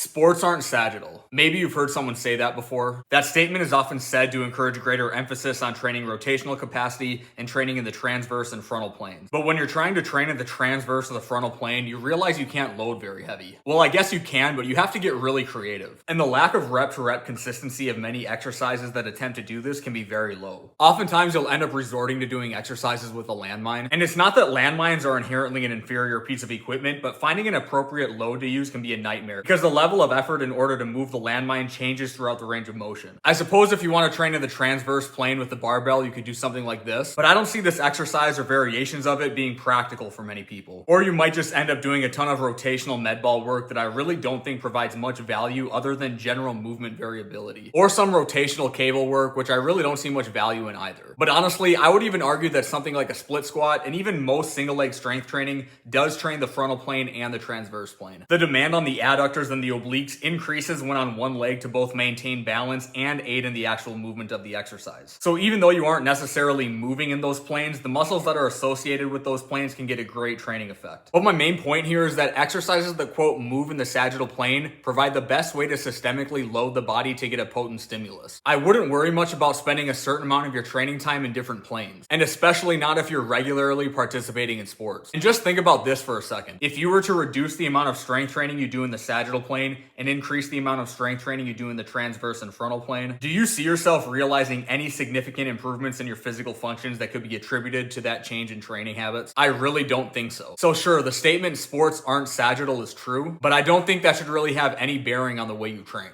Sports aren't sagittal. Maybe you've heard someone say that before. That statement is often said to encourage greater emphasis on training rotational capacity and training in the transverse and frontal planes. But when you're trying to train in the transverse or the frontal plane, you realize you can't load very heavy. Well, I guess you can, but you have to get really creative. And the lack of rep-to-rep consistency of many exercises that attempt to do this can be very low. Oftentimes, you'll end up resorting to doing exercises with a landmine. And it's not that landmines are inherently an inferior piece of equipment, but finding an appropriate load to use can be a nightmare because the level of effort in order to move the landmine changes throughout the range of motion. I suppose if you want to train in the transverse plane with the barbell, you could do something like this, but I don't see this exercise or variations of it being practical for many people. Or you might just end up doing a ton of rotational med ball work that I really don't think provides much value other than general movement variability. Or some rotational cable work, which I really don't see much value in either. But honestly, I would even argue that something like a split squat and even most single leg strength training does train the frontal plane and the transverse plane. The demand on the adductors and the obliques increases when on one leg to both maintain balance and aid in the actual movement of the exercise. So even though you aren't necessarily moving in those planes, the muscles that are associated with those planes can get a great training effect. But my main point here is that exercises that quote move in the sagittal plane provide the best way to systemically load the body to get a potent stimulus. I wouldn't worry much about spending a certain amount of your training time in different planes, and especially not if you're regularly participating in sports. And just think about this for a second. If you were to reduce the amount of strength training you do in the sagittal plane and increase the amount of strength training you do in the transverse and frontal plane, do you see yourself realizing any significant improvements in your physical functions that could be attributed to that change in training habits? I really don't think so. So sure, the statement sports aren't sagittal is true, but I don't think that should really have any bearing on the way you train.